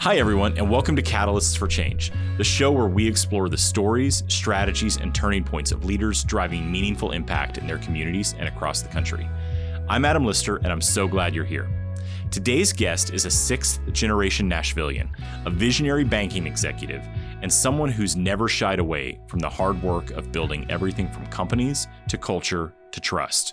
Hi, everyone, and welcome to Catalysts for Change, the show where we explore the stories, strategies, and turning points of leaders driving meaningful impact in their communities and across the country. I'm Adam Lister, and I'm so glad you're here. Today's guest is a sixth-generation Nashvillian, a visionary banking executive, and someone who's never shied away from the hard work of building everything from companies to culture to trust.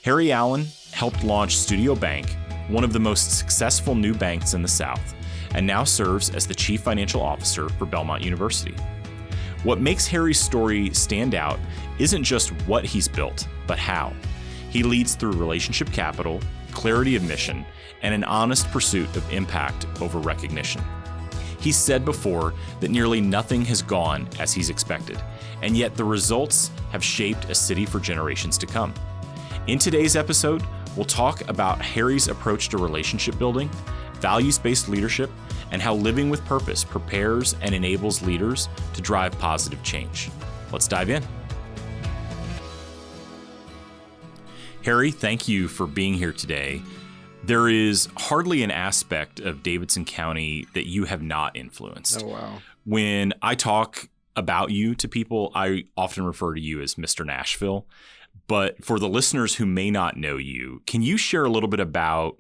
Harry Allen helped launch Studio Bank, one of the most successful new banks in the South, and now serves as the Chief Financial Officer for Belmont University. What makes Harry's story stand out isn't just what he's built, but how. He leads through relationship capital, clarity of mission, and an honest pursuit of impact over recognition. He's said before that nearly nothing has gone as he's expected, and yet the results have shaped a city for generations to come. In today's episode, we'll talk about Harry's approach to relationship building, values-based leadership, and how living with purpose prepares and enables leaders to drive positive change. Let's dive in. Harry, thank you for being here today. There is hardly an aspect of Davidson County that you have not influenced. Oh, wow. When I talk about you to people, I often refer to you as Mr. Nashville. But for the listeners who may not know you, can you share a little bit about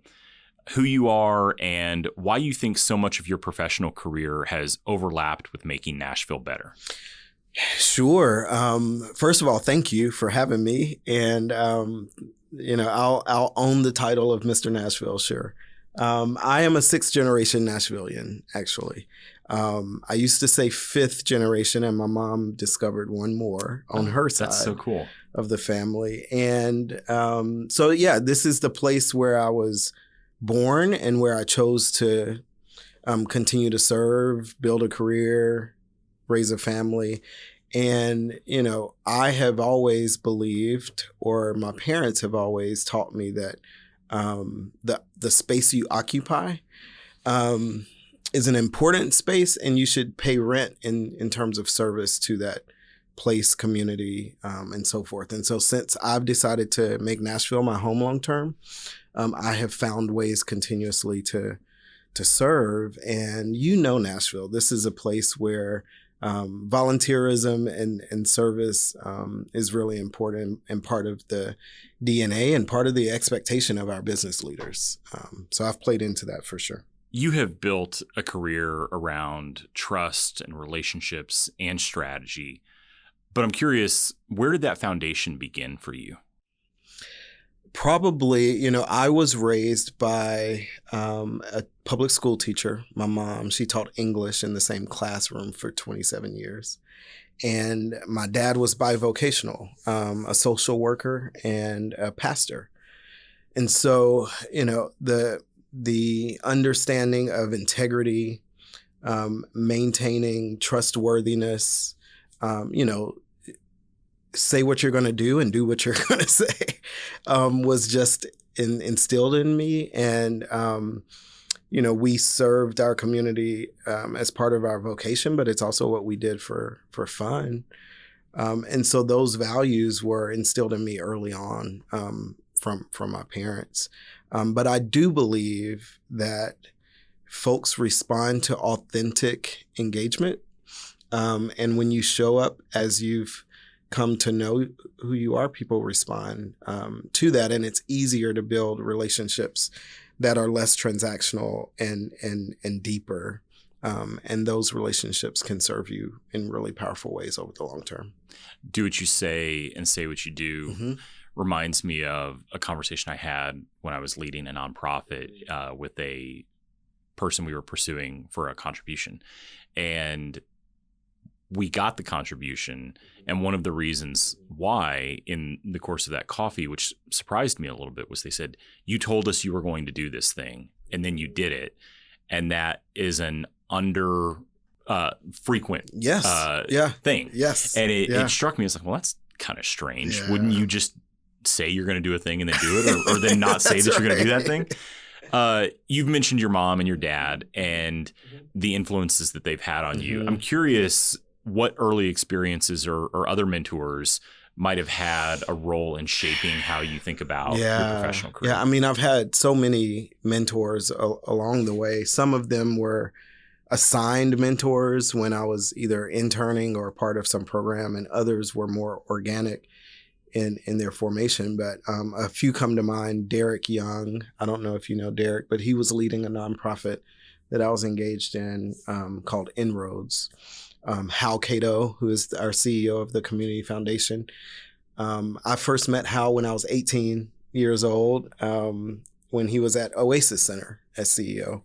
who you are and why you think so much of your professional career has overlapped with making Nashville better? Sure. First of all, thank you for having me. And, I'll own the title of Mr. Nashville, sure. I am a sixth generation Nashvillian, actually. I used to say fifth generation, and my mom discovered one more on her side. That's so cool. Of the family. And this is the place where I was born and where I chose to continue to serve, build a career, raise a family. And, I have always believed, or my parents have always taught me that the space you occupy is an important space, and you should pay rent in terms of service to that place, community, and so forth. And so since I've decided to make Nashville my home long term, I have found ways continuously to serve. And Nashville, this is a place where volunteerism and service is really important and part of the DNA and part of the expectation of our business leaders. So I've played into that for sure. You have built a career around trust and relationships and strategy. But I'm curious, where did that foundation begin for you? Probably, I was raised by a public school teacher. My mom, she taught English in the same classroom for 27 years. And my dad was bivocational, a social worker and a pastor. And so, the understanding of integrity, maintaining trustworthiness, say what you're going to do and do what you're going to say, was just instilled in me. And, we served our community as part of our vocation, but it's also what we did for fun. And so those values were instilled in me early on from my parents. But I do believe that folks respond to authentic engagement. And when you show up as you've come to know who you are, people respond to that. And it's easier to build relationships that are less transactional and deeper. And those relationships can serve you in really powerful ways over the long term. Do what you say and say what you do. Mm-hmm. Reminds me of a conversation I had when I was leading a nonprofit with a person we were pursuing for a contribution. And we got the contribution. And one of the reasons why in the course of that coffee, which surprised me a little bit, was they said, you told us you were going to do this thing and then you did it. And that is an frequent thing. Yes. And it struck me as like, well, that's kind of strange. Yeah. Wouldn't you just say you're going to do a thing and then do it or then not say that you're going to do that thing? You've mentioned your mom and your dad and the influences that they've had on mm-hmm. you. I'm curious what early experiences or other mentors might have had a role in shaping how you think about your professional career. Yeah, I mean, I've had so many mentors along the way. Some of them were assigned mentors when I was either interning or part of some program, and others were more organic in their formation. But a few come to mind. Derek Young, I don't know if you know Derek, but he was leading a nonprofit that I was engaged in called Inroads. Hal Cato, who is our CEO of the Community Foundation. I first met Hal when I was 18 years old, when he was at Oasis Center as CEO.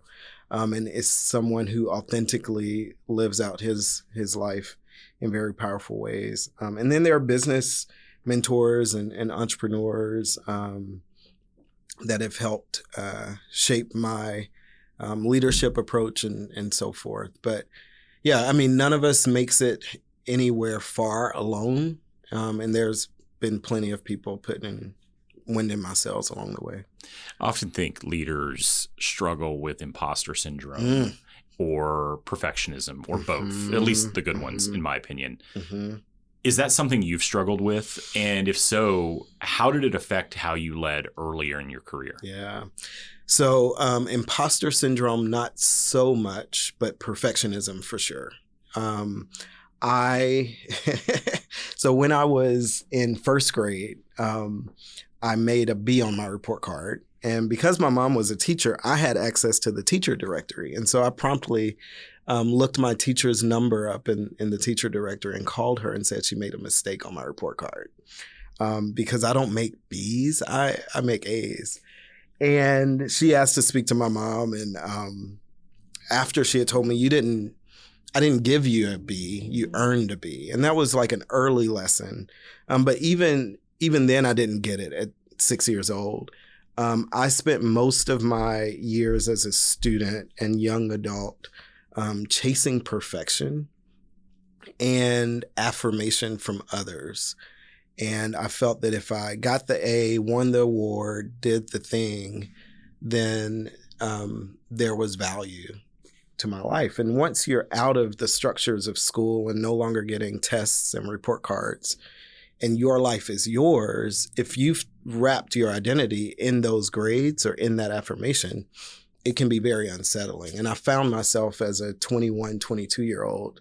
And is someone who authentically lives out his life in very powerful ways. And then there are business mentors and entrepreneurs that have helped shape my leadership approach and so forth. But yeah, I mean, none of us makes it anywhere far alone. And there's been plenty of people putting wind in my sails along the way. I often think leaders struggle with imposter syndrome or perfectionism or both, at least the good ones, in my opinion. Is that something you've struggled with? And if so, how did it affect how you led earlier in your career? Yeah. So imposter syndrome, not so much, but perfectionism for sure. So when I was in first grade, I made a B on my report card. And because my mom was a teacher, I had access to the teacher directory. And so I promptly looked my teacher's number up in the teacher directory and called her and said she made a mistake on my report card. Because I don't make B's, I make A's. And she asked to speak to my mom. And after she had told me, I didn't give you a B, you earned a B. And that was like an early lesson. But even then, I didn't get it at 6 years old. I spent most of my years as a student and young adult chasing perfection and affirmation from others. And I felt that if I got the A, won the award, did the thing, then there was value to my life. And once you're out of the structures of school and no longer getting tests and report cards, and your life is yours, if you've wrapped your identity in those grades or in that affirmation, it can be very unsettling. And I found myself as a 21, 22-year-old,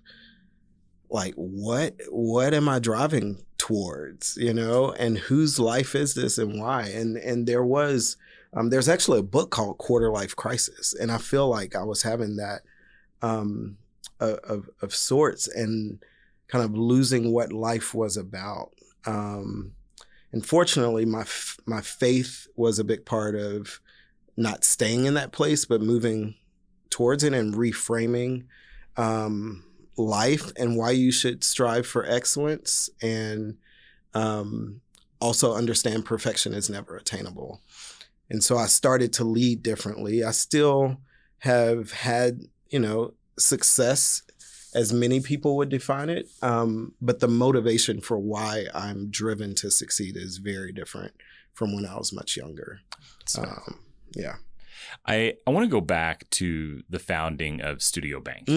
like, what am I driving towards, and whose life is this and why? And there's actually a book called Quarter Life Crisis. And I feel like I was having that of sorts and kind of losing what life was about. And fortunately, my faith was a big part of not staying in that place, but moving towards it and reframing life and why you should strive for excellence, and also understand perfection is never attainable. And so I started to lead differently. I still have had, success as many people would define it. But the motivation for why I'm driven to succeed is very different from when I was much younger. Yeah. I want to go back to the founding of Studio Bank.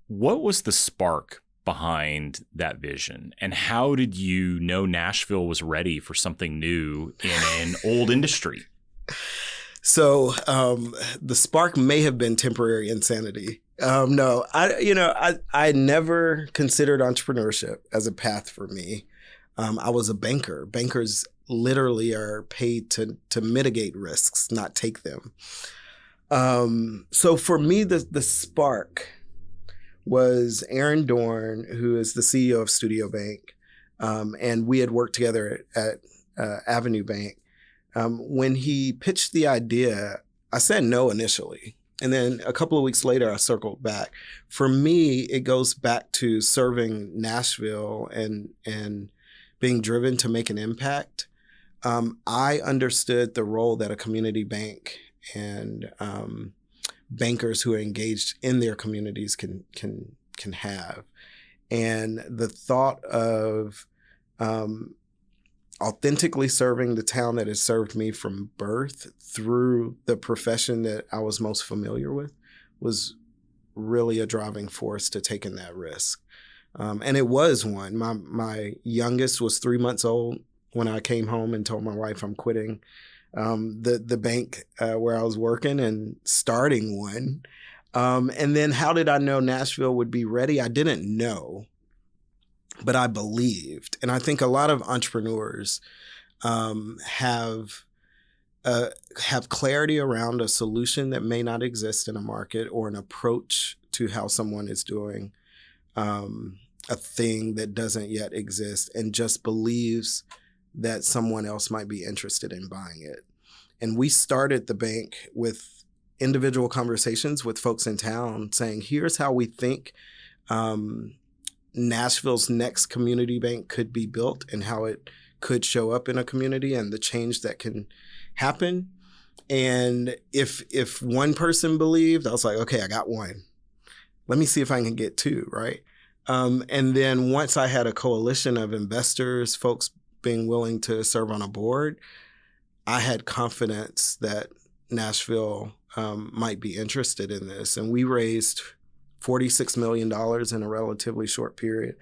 What was the spark behind that vision? And how did you know Nashville was ready for something new in an old industry? So the spark may have been temporary insanity. No, I never considered entrepreneurship as a path for me. I was a banker. Bankers literally are paid to mitigate risks, not take them. So for me, the spark was Aaron Dorn, who is the CEO of Studio Bank, and we had worked together at Avenue Bank. When he pitched the idea, I said no initially. And then a couple of weeks later, I circled back. For me, it goes back to serving Nashville and being driven to make an impact. I understood the role that a community bank and bankers who are engaged in their communities can have. And the thought of authentically serving the town that has served me from birth through the profession that I was most familiar with was really a driving force to taking that risk. And it was one. My youngest was 3 months old when I came home and told my wife I'm quitting the bank where I was working and starting one. And then how did I know Nashville would be ready? I didn't know, but I believed. And I think a lot of entrepreneurs have clarity around a solution that may not exist in a market, or an approach to how someone is doing a thing that doesn't yet exist, and just believes that someone else might be interested in buying it. And we started the bank with individual conversations with folks in town saying, here's how we think Nashville's next community bank could be built, and how it could show up in a community, and the change that can happen. And if one person believed, I was like, okay, I got one. Let me see if I can get two, right? And then once I had a coalition of investors, folks being willing to serve on a board, I had confidence that Nashville might be interested in this. And we raised $46 million in a relatively short period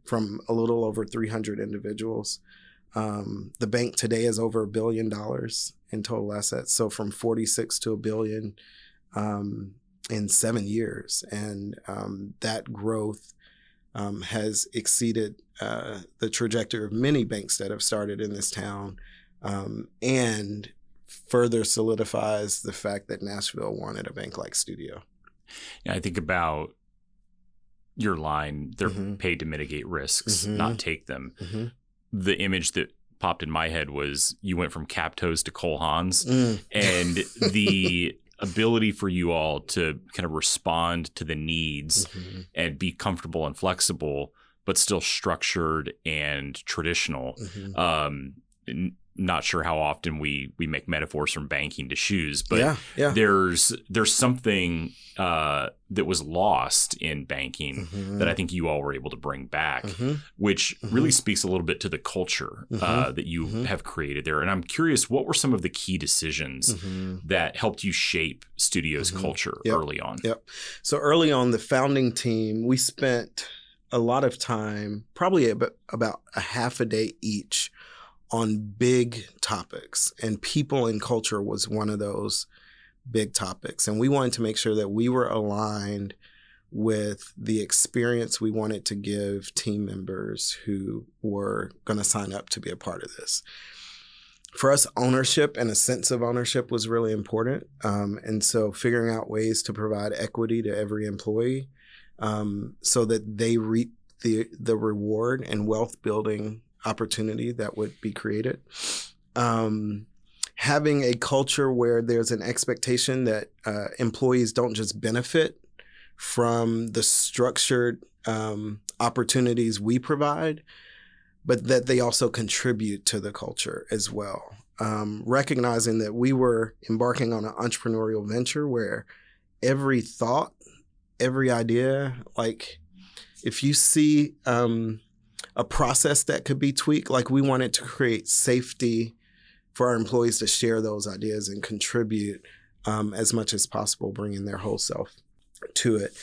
from a little over 300 individuals. The bank today is over $1 billion in total assets. So from 46 to $1 billion in 7 years. And that growth has exceeded the trajectory of many banks that have started in this town, and further solidifies the fact that Nashville wanted a bank like Studio. Yeah, I think about your line, they're paid to mitigate risks, not take them. The image that popped in my head was you went from Cap Toes to Cole Haans, and the ability for you all to kind of respond to the needs and be comfortable and flexible, but still structured and traditional. Not sure how often we make metaphors from banking to shoes, but there's something that was lost in banking that I think you all were able to bring back, which really speaks a little bit to the culture that you have created there. And I'm curious, what were some of the key decisions that helped you shape Studio's culture early on? So early on, the founding team, we spent a lot of time, probably about a half a day each, on big topics, and people and culture was one of those big topics. And we wanted to make sure that we were aligned with the experience we wanted to give team members who were going to sign up to be a part of this. For us, ownership and a sense of ownership was really important. And so figuring out ways to provide equity to every employee so that they reap the reward and wealth building opportunity that would be created. Having a culture where there's an expectation that employees don't just benefit from the structured opportunities we provide, but that they also contribute to the culture as well. Recognizing that we were embarking on an entrepreneurial venture where every thought, every idea, like if you see a process that could be tweaked, like we wanted to create safety for our employees to share those ideas and contribute as much as possible, bringing their whole self to it.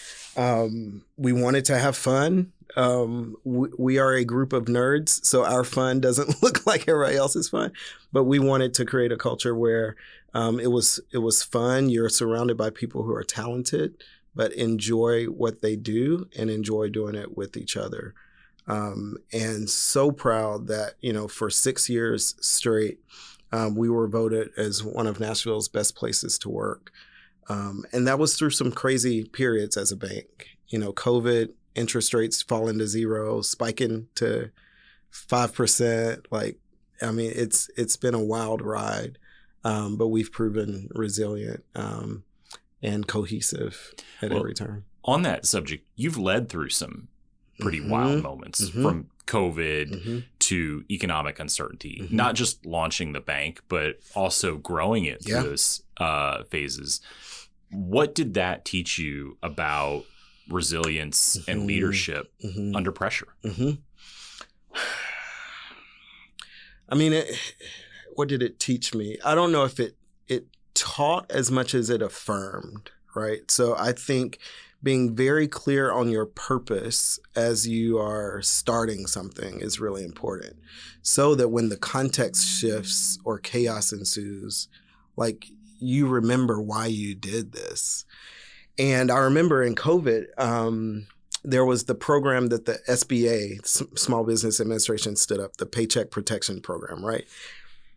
We wanted to have fun. We are a group of nerds, so our fun doesn't look like everybody else's fun, but we wanted to create a culture where it was fun. You're surrounded by people who are talented, but enjoy what they do and enjoy doing it with each other. And so proud that, for 6 years straight, we were voted as one of Nashville's best places to work. And that was through some crazy periods as a bank. COVID, interest rates falling to zero, spiking to 5%. It's been a wild ride, but we've proven resilient and cohesive at every turn. On that subject, you've led through some pretty wild moments, from COVID to economic uncertainty, not just launching the bank, but also growing it through those phases. What did that teach you about resilience and leadership under pressure? What did it teach me? I don't know if it taught as much as it affirmed, right? So I think being very clear on your purpose as you are starting something is really important, so that when the context shifts or chaos ensues, you remember why you did this. And I remember in COVID, there was the program that the SBA, Small Business Administration, stood up, the Paycheck Protection Program, right?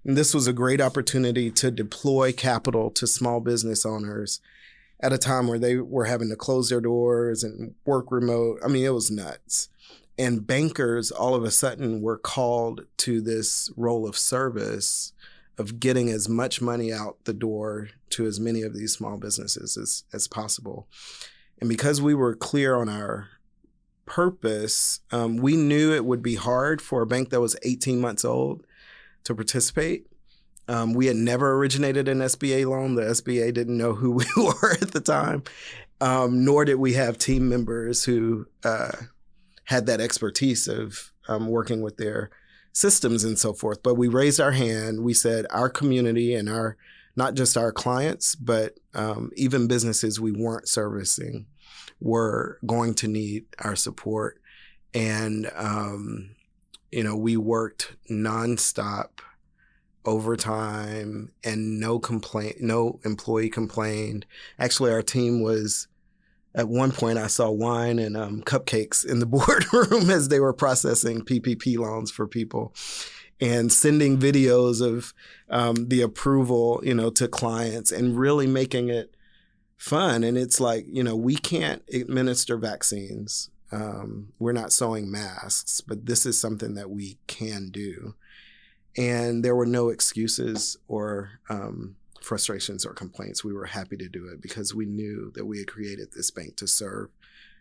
And this was a great opportunity to deploy capital to small business owners at a time where they were having to close their doors and work remote. I mean, it was nuts. And bankers all of a sudden were called to this role of service of getting as much money out the door to as many of these small businesses as possible. And because we were clear on our purpose, we knew it would be hard for a bank that was 18 months old to participate. We had never originated an SBA loan. The SBA didn't know who we were at the time, nor did we have team members who had that expertise of working with their systems and so forth. But we raised our hand. We said our community and not just our clients, but even businesses we weren't servicing were going to need our support. And, we worked nonstop, overtime, and no employee complained. Actually, our team was, at one point, I saw wine and cupcakes in the boardroom as they were processing PPP loans for people and sending videos of the approval, to clients and really making it fun. And it's like, we can't administer vaccines. We're not sewing masks, but this is something that we can do. And there were no excuses or frustrations or complaints. We were happy to do it because we knew that we had created this bank to serve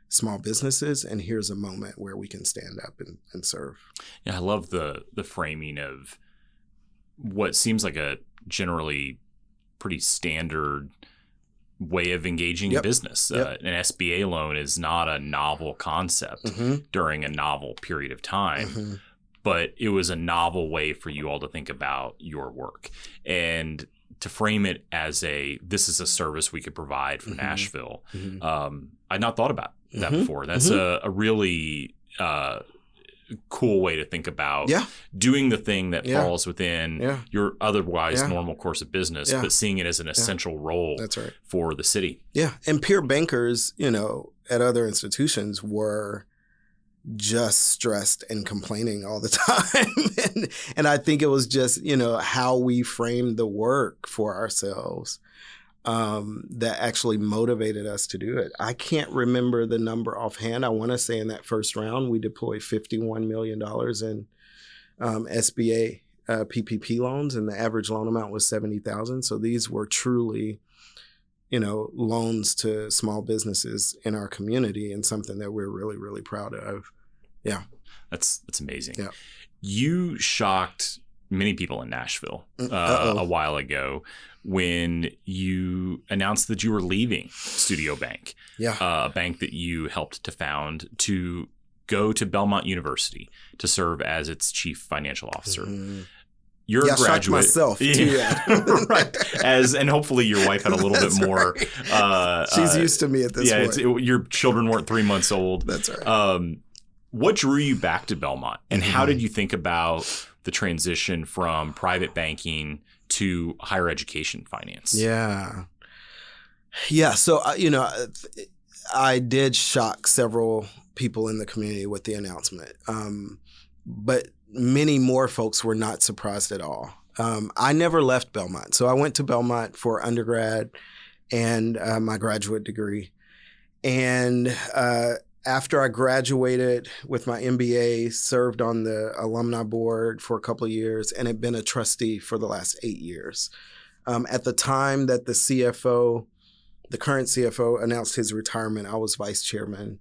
small businesses, and here's a moment where we can stand up and serve. Yeah, I love the framing of what seems like a generally pretty standard way of engaging in business. An SBA loan is not a novel concept during a novel period of time, but it was a novel way for you all to think about your work and to frame it as this is a service we could provide for Nashville. I'd not thought about that before. That's a really cool way to think about doing the thing that falls within your otherwise normal course of business, but seeing it as an essential role for the city. Yeah. And peer bankers, at other institutions were just stressed and complaining all the time. and I think it was just, how we framed the work for ourselves that actually motivated us to do it. I can't remember the number offhand. I want to say in that first round, we deployed $51 million in SBA PPP loans, and the average loan amount was $70,000. So these were truly, loans to small businesses in our community, and something that we're really, really proud of. Yeah. That's amazing. Yeah. You shocked many people in Nashville a while ago when you announced that you were leaving Studio Bank, a bank that you helped to found, to go to Belmont University to serve as its chief financial officer. You're a graduate. Myself too. Right. And hopefully your wife had a little bit more. She's used to me at this point. Your children weren't 3 months old. That's right. What drew you back to Belmont, and how did you think about the transition from private banking to higher education finance? Yeah. So, I did shock several people in the community with the announcement. But many more folks were not surprised at all. I never left Belmont. So I went to Belmont for undergrad and my graduate degree. And after I graduated with my MBA, served on the alumni board for a couple of years, and had been a trustee for the last 8 years. At the time that the current CFO, announced his retirement, I was vice chairman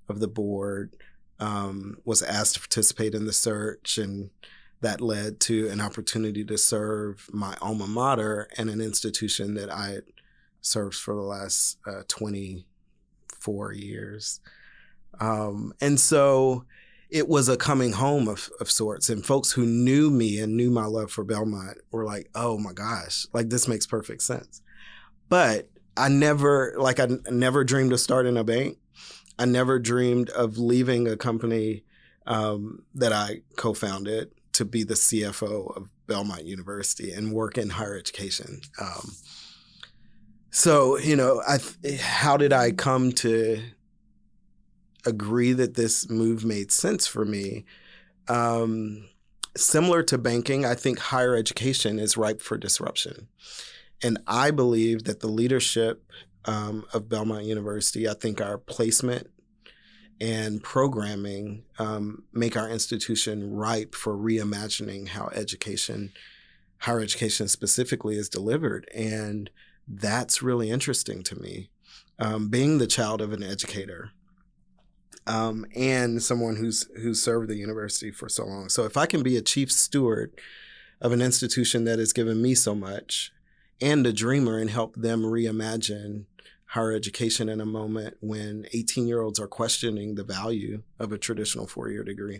of the board, was asked to participate in the search, and that led to an opportunity to serve my alma mater and an institution that I had served for the last 24 years. And so it was a coming home of sorts, and folks who knew me and knew my love for Belmont were like, oh my gosh, like this makes perfect sense. But I never dreamed of starting a bank. I never dreamed of leaving a company that I co-founded to be the CFO of Belmont University and work in higher education. So, how did I come to agree that this move made sense for me? Similar to banking, I think higher education is ripe for disruption. And I believe that the leadership of Belmont University, I think our placement and programming make our institution ripe for reimagining how higher education specifically, is delivered. And that's really interesting to me. Being the child of an educator and someone who's served the university for so long. So if I can be a chief steward of an institution that has given me so much, and a dreamer, and help them reimagine higher education in a moment when 18-year-olds are questioning the value of a traditional four-year degree,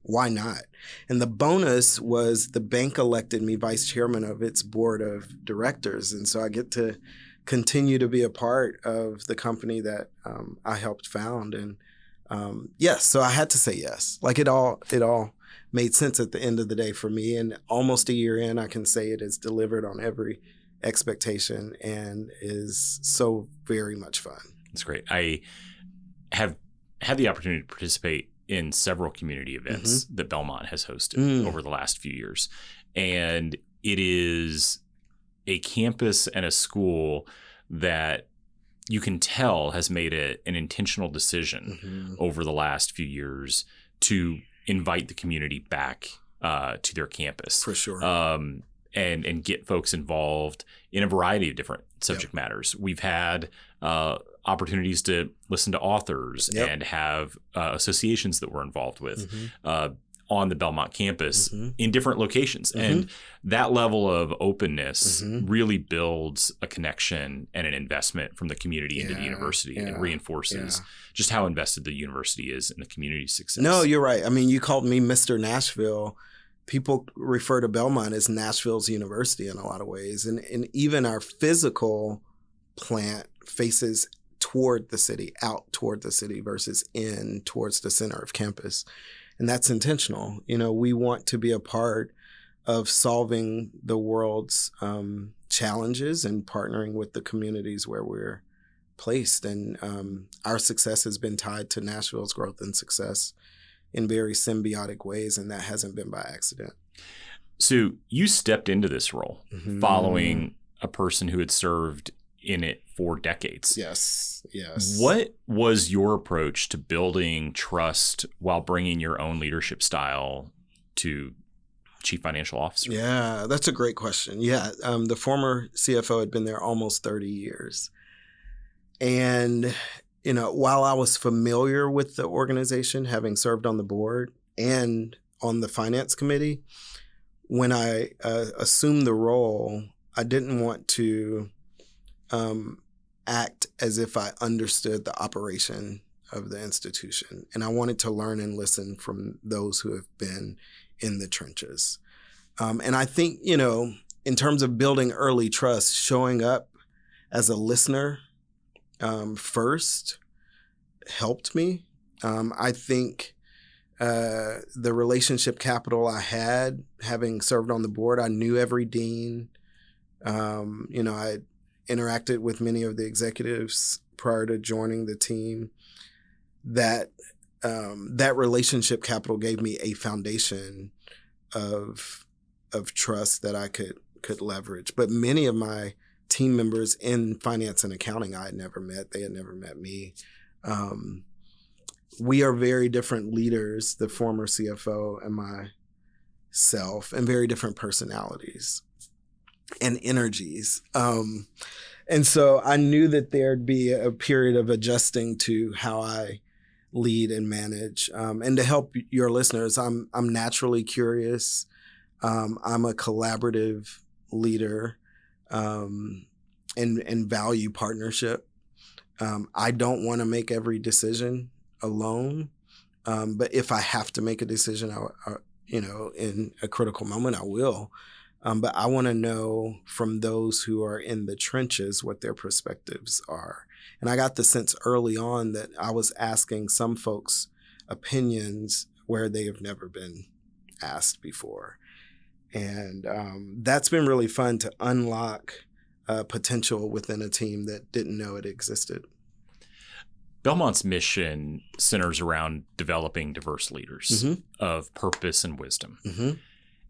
why not? And the bonus was the bank elected me vice chairman of its board of directors. And so I get to continue to be a part of the company that I helped found. And yes, so I had to say yes. Like it all made sense at the end of the day for me. And almost a year in, I can say it has delivered on every expectation and is so very much fun. That's great. I have had the opportunity to participate in several community events that Belmont has hosted over the last few years. And it is a campus and a school that you can tell has made an intentional decision over the last few years to invite the community back to their campus. For sure. And get folks involved in a variety of different subject matters. We've had opportunities to listen to authors and have associations that we're involved with on the Belmont campus in different locations. And that level of openness really builds a connection and an investment from the community into the university and reinforces just how invested the university is in the community's success. No, you're right. I mean, you called me Mr. Nashville. People refer to Belmont as Nashville's university in a lot of ways. And even our physical plant faces toward the city, out toward the city versus in towards the center of campus. And that's intentional. We want to be a part of solving the world's challenges and partnering with the communities where we're placed. And our success has been tied to Nashville's growth and success in very symbiotic ways, and that hasn't been by accident. So you stepped into this role following a person who had served in it for decades. Yes. What was your approach to building trust while bringing your own leadership style to chief financial officer? Yeah, that's a great question. Yeah, the former CFO had been there almost 30 years. And while I was familiar with the organization, having served on the board and on the finance committee, when I assumed the role, I didn't want to act as if I understood the operation of the institution. And I wanted to learn and listen from those who have been in the trenches. And I think, in terms of building early trust, showing up as a listener first helped me. I think the relationship capital I had, having served on the board, I knew every dean. I interacted with many of the executives prior to joining the team. That relationship capital gave me a foundation of trust that I could leverage. But many of my team members in finance and accounting I had never met. They had never met me. We are very different leaders, the former CFO and myself, and very different personalities and energies. And so I knew that there'd be a period of adjusting to how I lead and manage. And to help your listeners, I'm naturally curious. I'm a collaborative leader and value partnership. I don't want to make every decision alone, but if I have to make a decision, in a critical moment, I will. But I want to know from those who are in the trenches what their perspectives are. And I got the sense early on that I was asking some folks opinions where they have never been asked before. And that's been really fun to unlock potential within a team that didn't know it existed. Belmont's mission centers around developing diverse leaders of purpose and wisdom.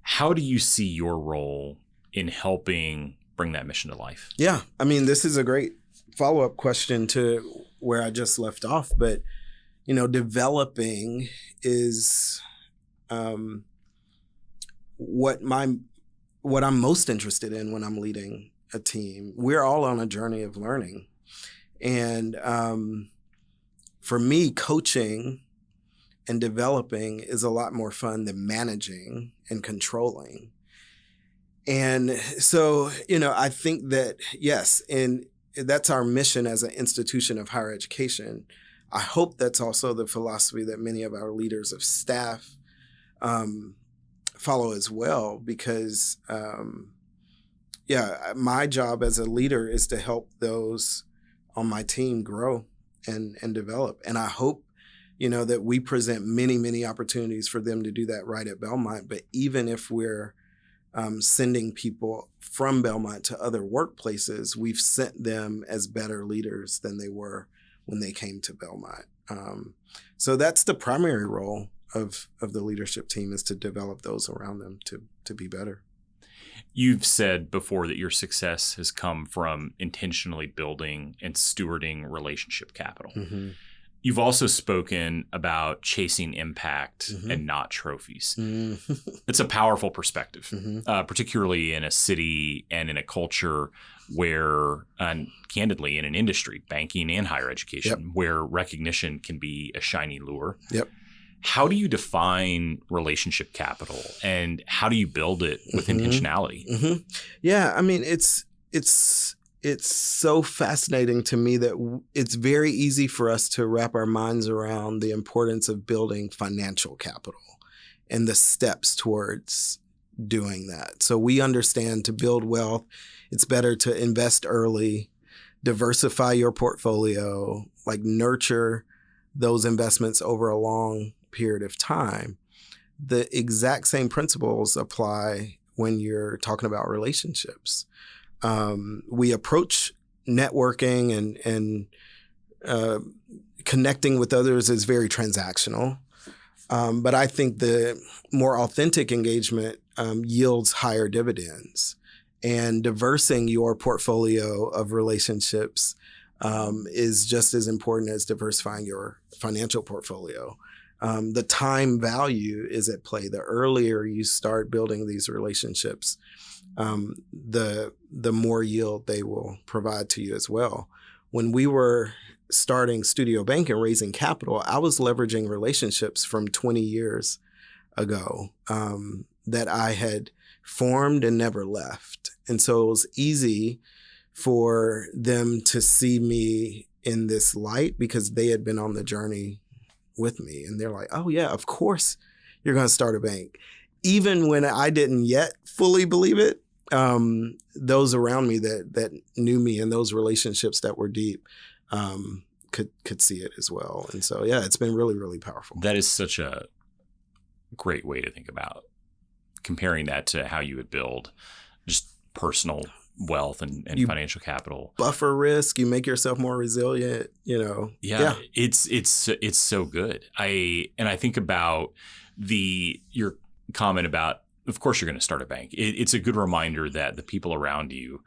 How do you see your role in helping bring that mission to life? Yeah, I mean, this is a great follow-up question to where I just left off, but developing is what I'm most interested in when I'm leading a team. We're all on a journey of learning, and for me, coaching and developing is a lot more fun than managing and controlling. And so, I think that, yes, and that's our mission as an institution of higher education. I hope that's also the philosophy that many of our leaders of staff follow as well, because, my job as a leader is to help those on my team grow and develop. And I hope, that we present many, many opportunities for them to do that right at Belmont. But even if we're sending people from Belmont to other workplaces, we've sent them as better leaders than they were when they came to Belmont. So that's the primary role of the leadership team, is to develop those around them to be better. You've said before that your success has come from intentionally building and stewarding relationship capital. You've also spoken about chasing impact and not trophies. It's a powerful perspective, particularly in a city and in a culture where, candidly, in an industry, banking and higher education, where recognition can be a shiny lure. How do you define relationship capital, and how do you build it with intentionality? Yeah, I mean, it's so fascinating to me that it's very easy for us to wrap our minds around the importance of building financial capital and the steps towards doing that. So we understand to build wealth, it's better to invest early, diversify your portfolio, nurture those investments over a long period of time. The exact same principles apply when you're talking about relationships. We approach networking and connecting with others as very transactional. But I think the more authentic engagement yields higher dividends. And diversing your portfolio of relationships is just as important as diversifying your financial portfolio. The time value is at play. The earlier you start building these relationships, the more yield they will provide to you as well. When we were starting Studio Bank and raising capital, I was leveraging relationships from 20 years ago that I had formed and never left. And so it was easy for them to see me in this light because they had been on the journey with me. And they're like, oh yeah, of course you're going to start a bank. Even when I didn't yet fully believe it, those around me that knew me and those relationships that were deep could see it as well. And so, yeah, it's been really, really powerful. That is such a great way to think about comparing that to how you would build just personal wealth and financial capital. Buffer risk, you make yourself more resilient, Yeah. It's so good. I think about your comment about, of course you're going to start a bank. It's a good reminder that the people around you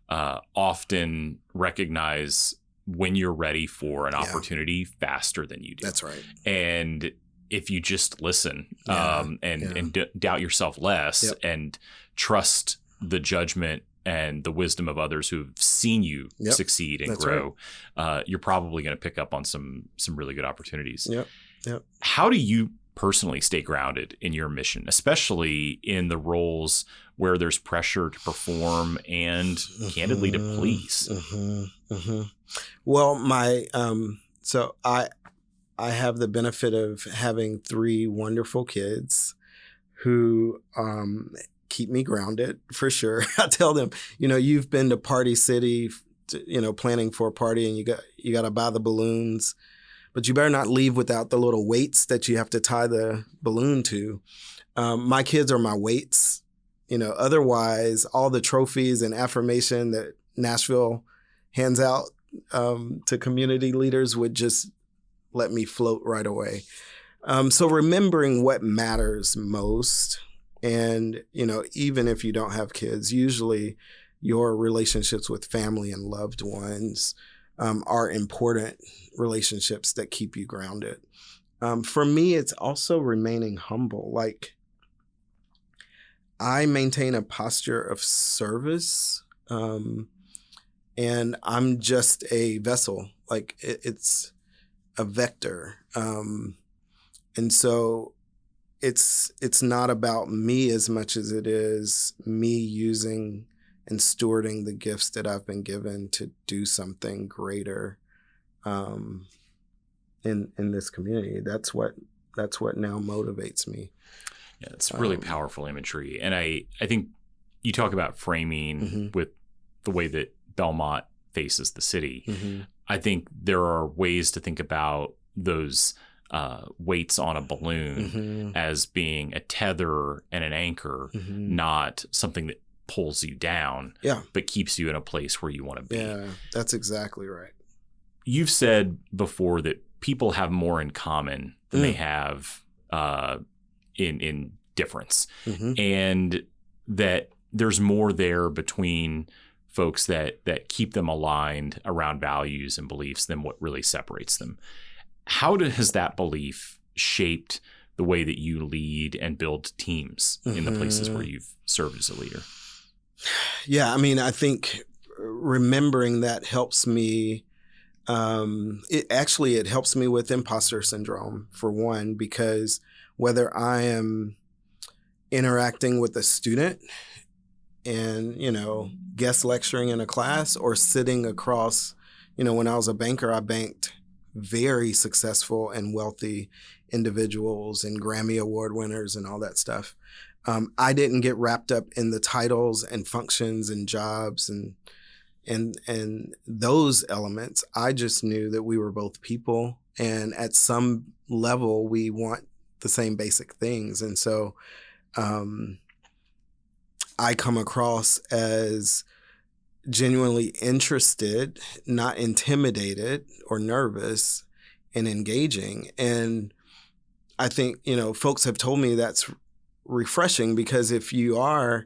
often recognize when you're ready for an opportunity faster than you do. That's right. And if you just listen and doubt yourself less and trust the judgment and the wisdom of others who've seen you succeed and grow, you're probably going to pick up on some really good opportunities. How do you personally stay grounded in your mission, especially in the roles where there's pressure to perform and candidly to please? Well, so I have the benefit of having 3 wonderful kids who keep me grounded for sure. I tell them, you've been to Party City, planning for a party, and you got to buy the balloons, but you better not leave without the little weights that you have to tie the balloon to. My kids are my weights. Otherwise, all the trophies and affirmation that Nashville hands out to community leaders would just let me float right away. So remembering what matters most, and, even if you don't have kids, usually your relationships with family and loved ones are important relationships that keep you grounded. For me, it's also remaining humble. Like, I maintain a posture of service, and I'm just a vessel. Like, it's a vector. And so it's not about me as much as it is me using and stewarding the gifts that I've been given to do something greater in this community. That's what now motivates me. Yeah, it's really powerful imagery. And I think you talk about framing with the way that Belmont faces the city. I think there are ways to think about those weights on a balloon as being a tether and an anchor, not something that pulls you down, but keeps you in a place where you want to be. Yeah, that's exactly right. You've said before that people have more in common than they have in difference, and that there's more there between folks that keep them aligned around values and beliefs than what really separates them. How has that belief shaped the way that you lead and build teams in the places where you've served as a leader? Yeah, I mean, I think remembering that helps me. It helps me with imposter syndrome, for one, because whether I am interacting with a student and, guest lecturing in a class, or sitting across, when I was a banker, I banked very successful and wealthy individuals and Grammy Award winners and all that stuff. I didn't get wrapped up in the titles and functions and jobs and those elements. I just knew that we were both people, and at some level we want the same basic things. And so I come across as genuinely interested, not intimidated or nervous, and engaging. And I think, folks have told me that's refreshing, because if you are,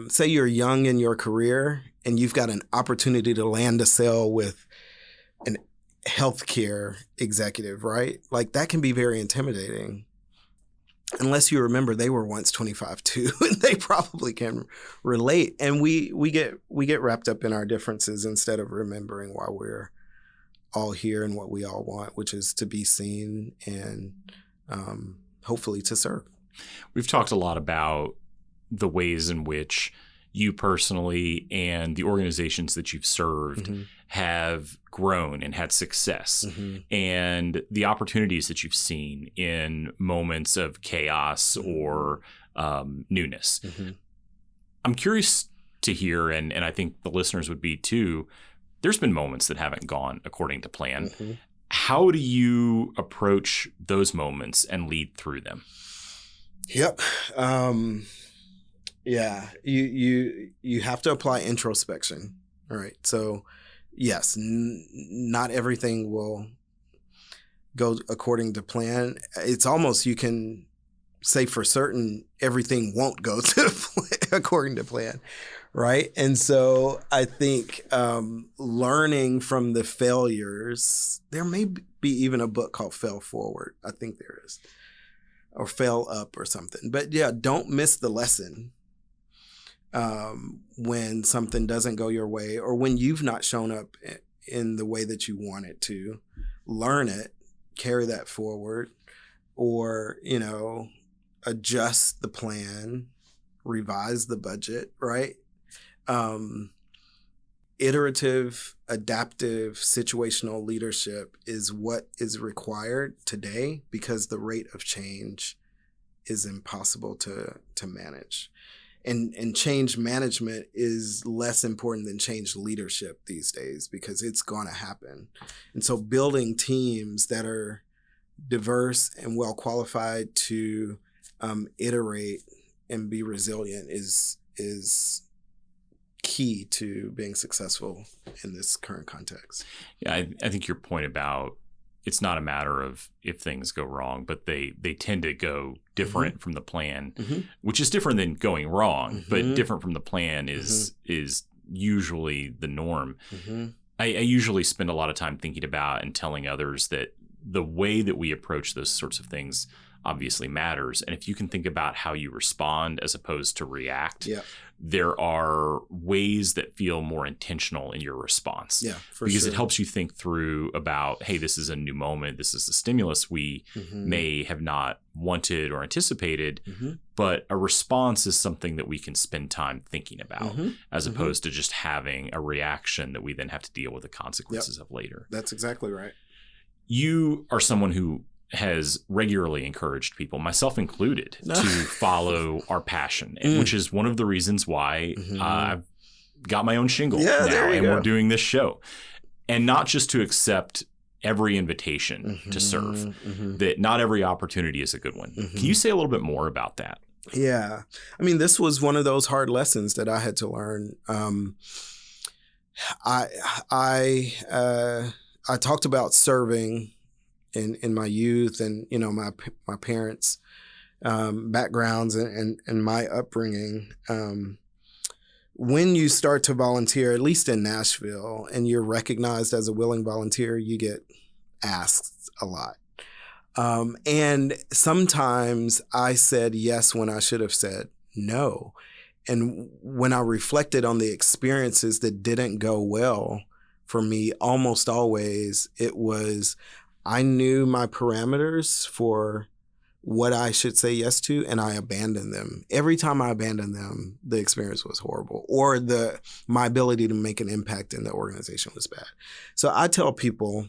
say you're young in your career and you've got an opportunity to land a sale with an healthcare executive, right? Like, that can be very intimidating. Unless you remember they were once 25 too, and they probably can relate. And we get wrapped up in our differences instead of remembering why we're all here and what we all want, which is to be seen and hopefully to serve. We've talked a lot about the ways in which you personally and the organizations that you've served have grown and had success, and the opportunities that you've seen in moments of chaos or newness. I'm curious to hear, and I think the listeners would be too, there's been moments that haven't gone according to plan. How do you approach those moments and lead through them? Yep. Yeah, you have to apply introspection. All right. So yes, not everything will go according to plan. It's almost, you can say for certain everything won't go according to plan. Right. And so I think learning from the failures, there may be even a book called Fail Forward. I think there is, or Fail Up or something. But yeah, don't miss the lesson. When something doesn't go your way, or when you've not shown up in the way that you want it to, learn it, carry that forward, or, adjust the plan, revise the budget, right? Iterative, adaptive, situational leadership is what is required today, because the rate of change is impossible to manage. And change management is less important than change leadership these days, because it's going to happen. And so building teams that are diverse and well qualified to iterate and be resilient is key to being successful in this current context. Yeah, I think your point about it's not a matter of if things go wrong, but they tend to go different from the plan, which is different than going wrong, but different from the plan is usually the norm. I usually spend a lot of time thinking about and telling others that the way that we approach those sorts of things obviously matters. And if you can think about how you respond as opposed to react, there are ways that feel more intentional in your response. Yeah, because it helps you think through about, hey, this is a new moment. This is a stimulus we may have not wanted or anticipated, but a response is something that we can spend time thinking about as opposed to just having a reaction that we then have to deal with the consequences of later. That's exactly right. You are someone who has regularly encouraged people, myself included, to follow our passion, which is one of the reasons why I've got my own shingle now and we're doing this show. And not just to accept every invitation to serve, that not every opportunity is a good one. Can you say a little bit more about that? Yeah. I mean, this was one of those hard lessons that I had to learn. I talked about serving in my youth and, you know, my parents' backgrounds and my upbringing. When you start to volunteer, at least in Nashville, and you're recognized as a willing volunteer, you get asked a lot. And sometimes I said yes when I should have said no. And when I reflected on the experiences that didn't go well for me, almost always it was I knew my parameters for what I should say yes to, and I abandoned them. Every time I abandoned them, the experience was horrible, or my ability to make an impact in the organization was bad. So I tell people,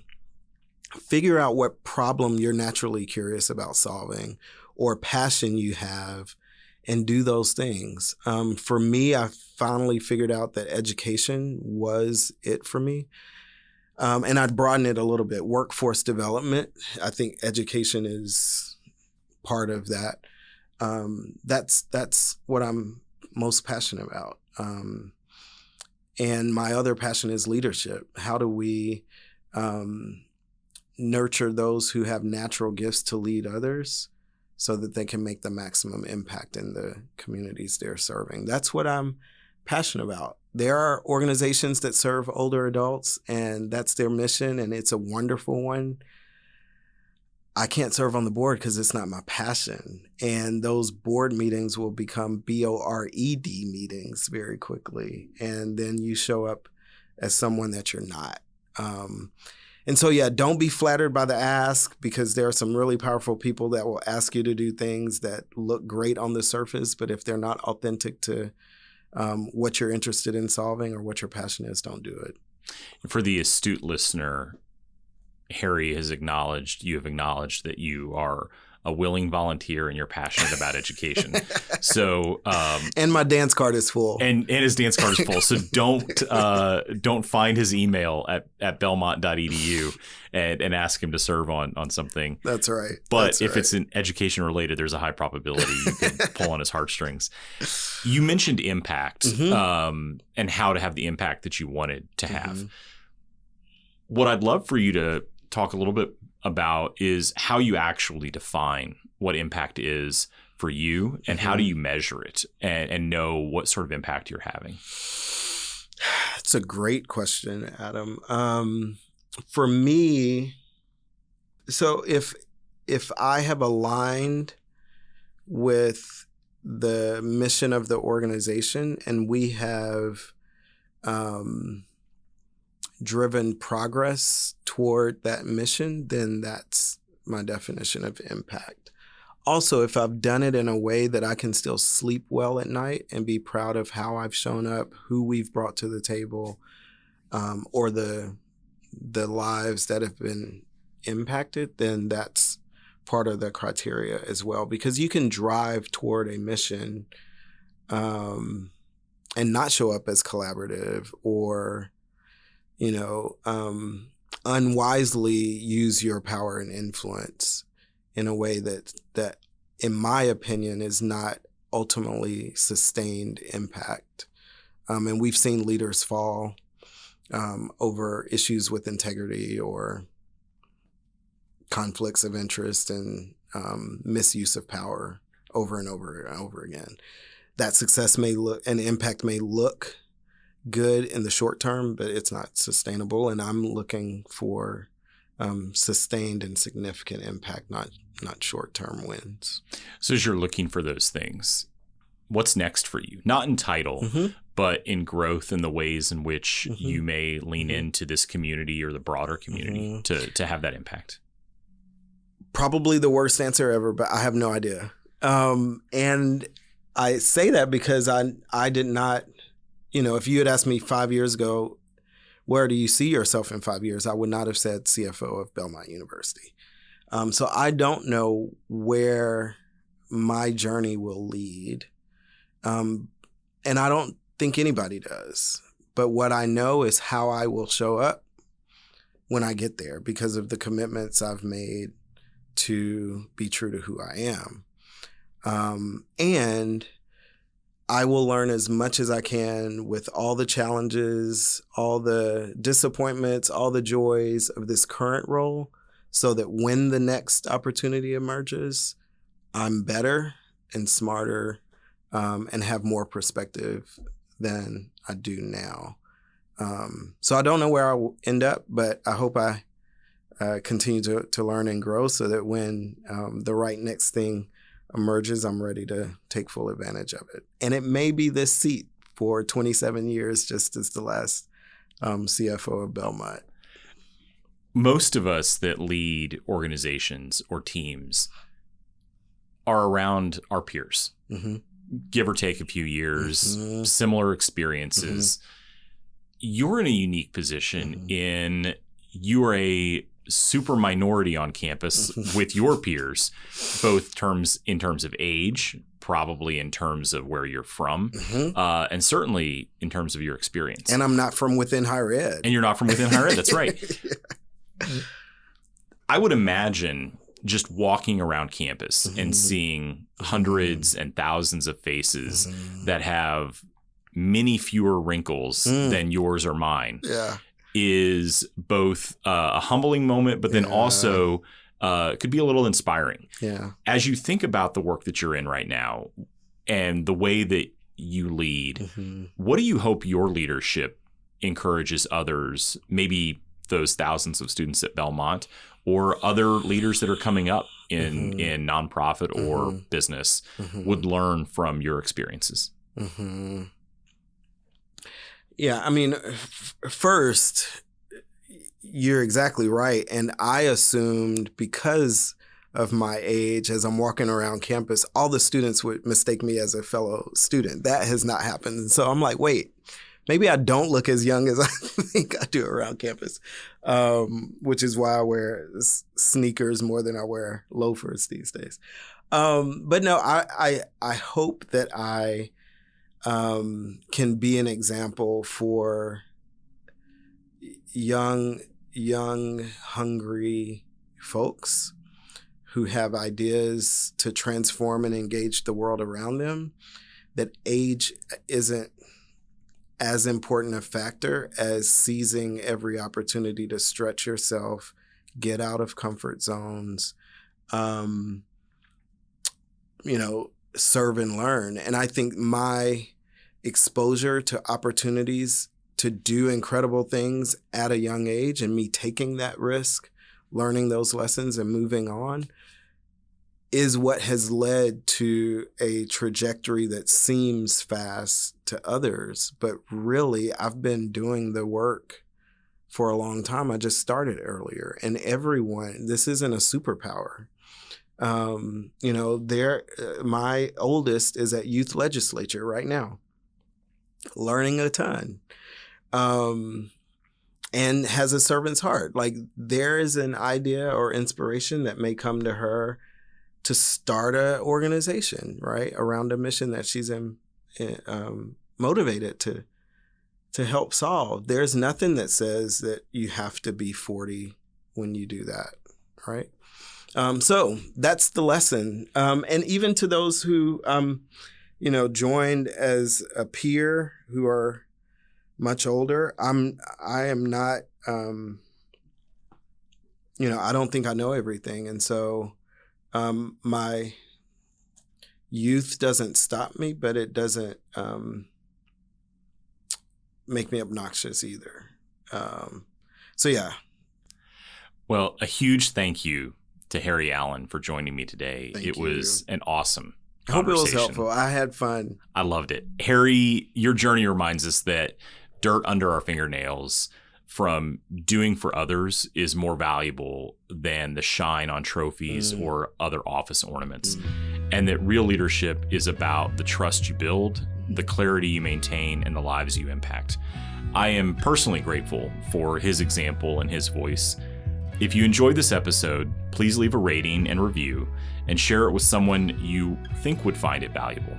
figure out what problem you're naturally curious about solving or passion you have, and do those things. For me, I finally figured out that education was it for me. And I'd broaden it a little bit. Workforce development. I think education is part of that. That's what I'm most passionate about. And my other passion is leadership. How do we nurture those who have natural gifts to lead others so that they can make the maximum impact in the communities they're serving? That's what I'm passionate about. There are organizations that serve older adults, and that's their mission, and it's a wonderful one. I can't serve on the board because it's not my passion. And those board meetings will become BORED meetings very quickly. And then you show up as someone that you're not. And so, yeah, don't be flattered by the ask, because there are some really powerful people that will ask you to do things that look great on the surface, but if they're not authentic to what you're interested in solving or what your passion is, don't do it. For the astute listener, Harry you have acknowledged that you are a willing volunteer and you're passionate about education. So, and my dance card is full. And his dance card is full. So don't find his email at belmont.edu and ask him to serve on something. That's right. But if it's an education related, there's a high probability you can pull on his heartstrings. You mentioned impact, and how to have the impact that you wanted to have. What I'd love for you to talk a little bit about is how you actually define what impact is for you, and how do you measure it and know what sort of impact you're having? It's a great question, Adam. For me, so if I have aligned with the mission of the organization and we have driven progress toward that mission, then that's my definition of impact. Also, if I've done it in a way that I can still sleep well at night and be proud of how I've shown up, who we've brought to the table, or the lives that have been impacted, then that's part of the criteria as well. Because you can drive toward a mission and not show up as collaborative, or unwisely use your power and influence in a way that, in my opinion, is not ultimately sustained impact. And we've seen leaders fall over issues with integrity or conflicts of interest and misuse of power over and over and over again. That success may look and impact may look good in the short term, but it's not sustainable. And I'm looking for sustained and significant impact, not short-term wins. So as you're looking for those things, what's next for you? Not in title, but in growth in the ways in which you may lean into this community or the broader community to have that impact. Probably the worst answer ever, but I have no idea. And I say that because I did not, if you had asked me 5 years ago, where do you see yourself in 5 years? I would not have said CFO of Belmont University. So I don't know where my journey will lead. And I don't think anybody does. But what I know is how I will show up when I get there because of the commitments I've made to be true to who I am. And I will learn as much as I can with all the challenges, all the disappointments, all the joys of this current role so that when the next opportunity emerges, I'm better and smarter and have more perspective than I do now. So I don't know where I will end up, but I hope I continue to learn and grow so that when the right next thing emerges, I'm ready to take full advantage of it. And it may be this seat for 27 years, just as the last CFO of Belmont. Most of us that lead organizations or teams are around our peers, give or take a few years, similar experiences. You're in a unique position in you are a super minority on campus with your peers, both in terms of age, probably in terms of where you're from, and certainly in terms of your experience. And I'm not from within higher ed. And you're not from within higher ed. That's right. I would imagine just walking around campus and seeing hundreds and thousands of faces that have many fewer wrinkles than yours or mine. Is both a humbling moment, but then also could be a little inspiring. As you think about the work that you're in right now and the way that you lead, what do you hope your leadership encourages others, maybe those thousands of students at Belmont or other leaders that are coming up in nonprofit or business would learn from your experiences? Yeah, I mean, first, you're exactly right. And I assumed because of my age, as I'm walking around campus, all the students would mistake me as a fellow student. That has not happened. And so I'm like, wait, maybe I don't look as young as I think I do around campus, which is why I wear sneakers more than I wear loafers these days. But no, I hope that I can be an example for young, hungry folks who have ideas to transform and engage the world around them, that age isn't as important a factor as seizing every opportunity to stretch yourself, get out of comfort zones, serve and learn. And I think my exposure to opportunities to do incredible things at a young age and me taking that risk, learning those lessons and moving on is what has led to a trajectory that seems fast to others. But really, I've been doing the work for a long time. I just started earlier. And this isn't a superpower. My oldest is at youth legislature right now, learning a ton, and has a servant's heart. Like, there is an idea or inspiration that may come to her to start an organization, right, around a mission that she's motivated to help solve. There's nothing that says that you have to be 40 when you do that, right? So that's the lesson. And even to those who, joined as a peer who are much older. I am not, I don't think I know everything. And so my youth doesn't stop me, but it doesn't make me obnoxious either. So yeah. Well, a huge thank you to Harry Allen for joining me today. It was an awesome I hope it was conversation. helpful. I had fun. I loved it. Harry, your journey reminds us that dirt under our fingernails from doing for others is more valuable than the shine on trophies or other office ornaments. And that real leadership is about the trust you build, the clarity you maintain, and the lives you impact. I am personally grateful for his example and his voice. If you enjoyed this episode, please leave a rating and review and share it with someone you think would find it valuable.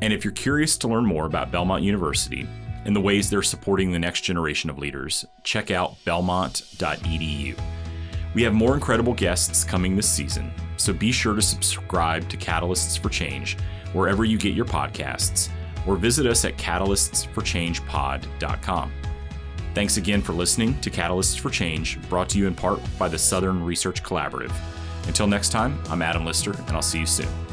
And if you're curious to learn more about Belmont University and the ways they're supporting the next generation of leaders, check out belmont.edu. We have more incredible guests coming this season, so be sure to subscribe to Catalysts for Change wherever you get your podcasts, or visit us at catalystsforchangepod.com. Thanks again for listening to Catalysts for Change, brought to you in part by the Southern Research Collaborative. Until next time, I'm Adam Lister, and I'll see you soon.